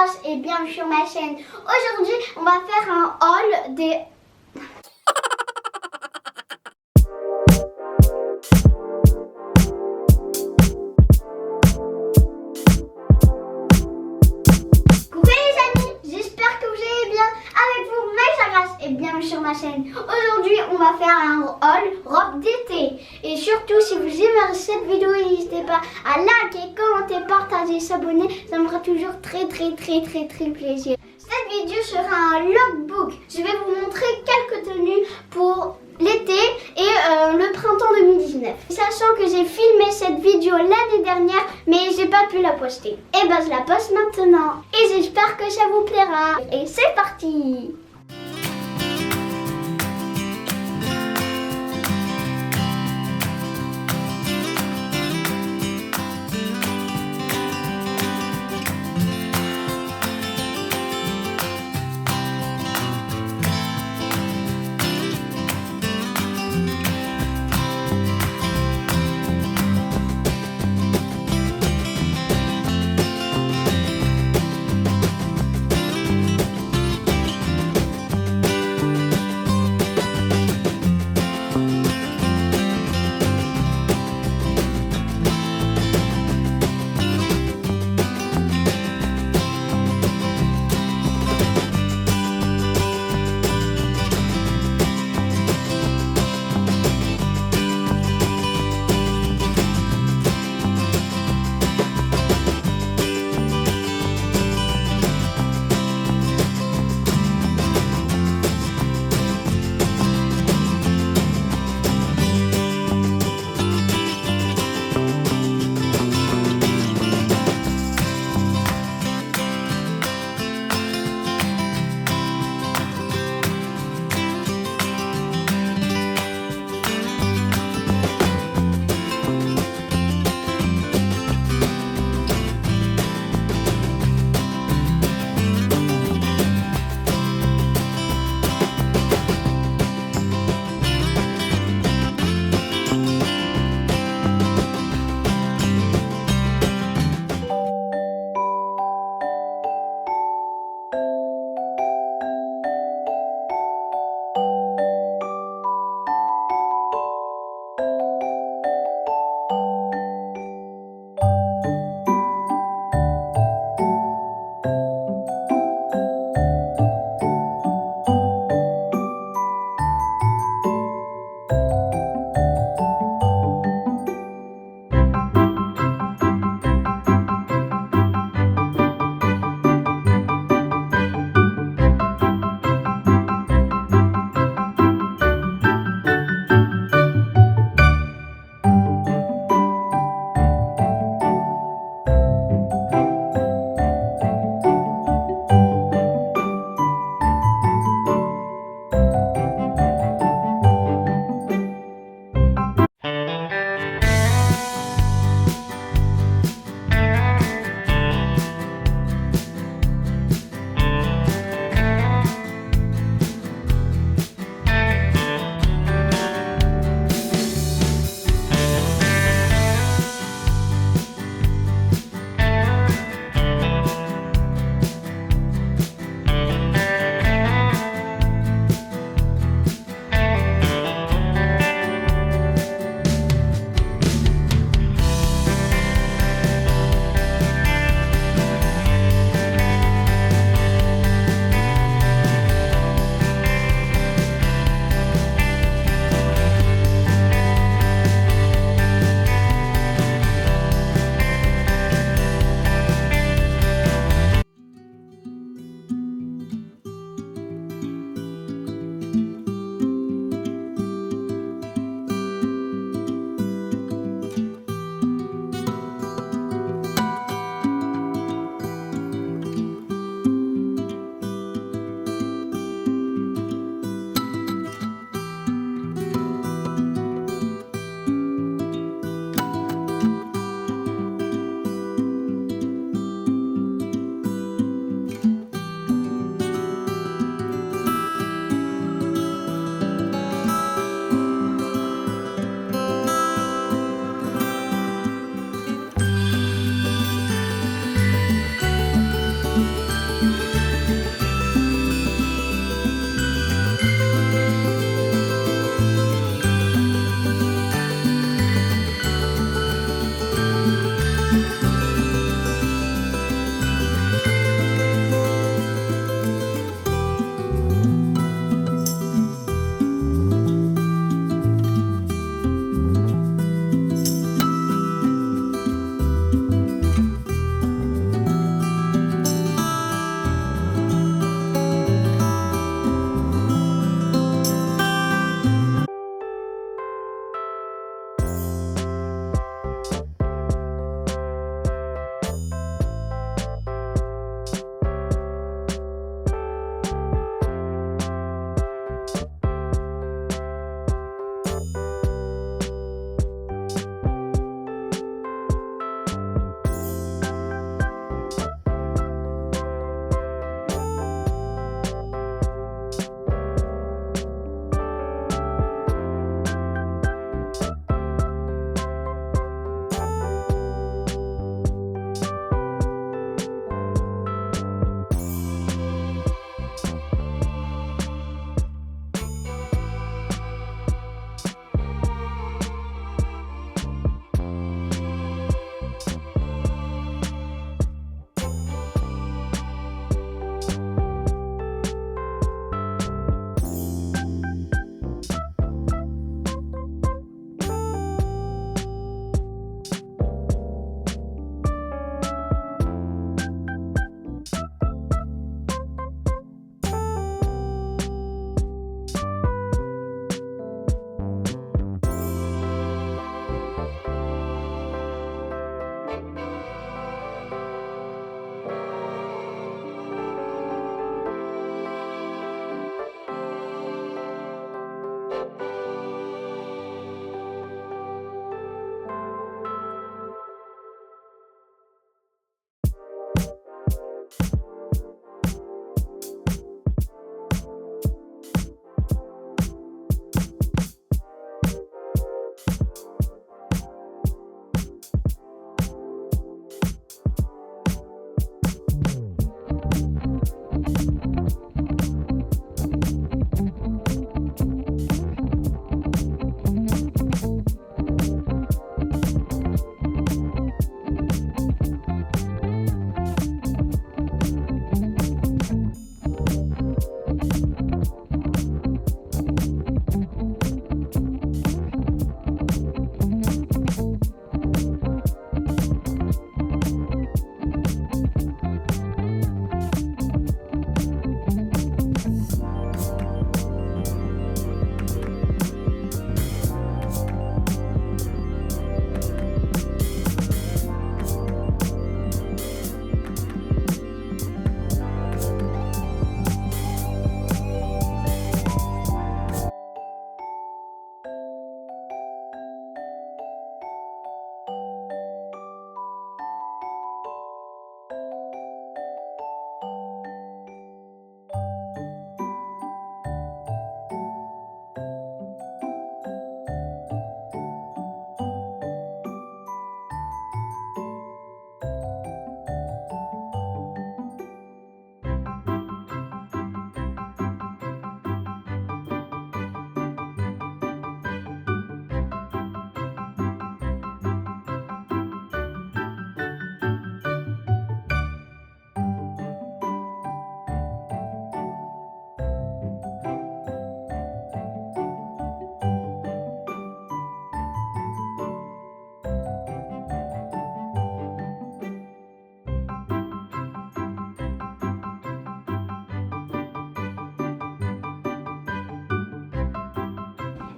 Grace et bienvenue sur ma chaîne. Aujourd'hui, on va faire un haul des... Coucou les amis, j'espère que vous allez bien. Avec vous, Maissa Grace et bienvenue sur ma chaîne. Aujourd'hui, on va faire un haul robe d'été. Et surtout, si vous aimez cette vidéo, n'hésitez pas à liker, commenter, partager, s'abonner. Ça me fera toujours très plaisir. Cette vidéo sera un lookbook. Je vais vous montrer quelques tenues pour l'été et le printemps 2019. Sachant que j'ai filmé cette vidéo l'année dernière, mais j'ai pas pu la poster. Et ben je la poste maintenant. Et j'espère que ça vous plaira. Et c'est parti!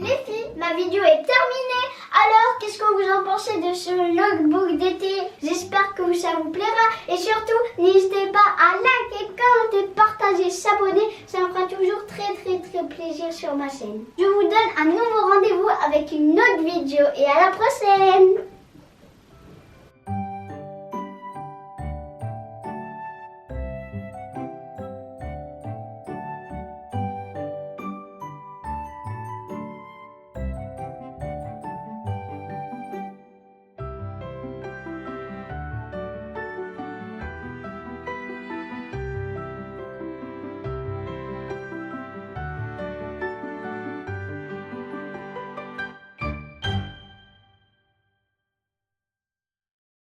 Les filles, ma vidéo est terminée. Alors, qu'est-ce que vous en pensez de ce lookbook d'été? J'espère que ça vous plaira. Et surtout, n'hésitez pas à liker, commenter, partager, s'abonner. Ça me fera toujours très plaisir sur ma chaîne. Je vous donne un nouveau rendez-vous avec une autre vidéo. Et à la prochaine!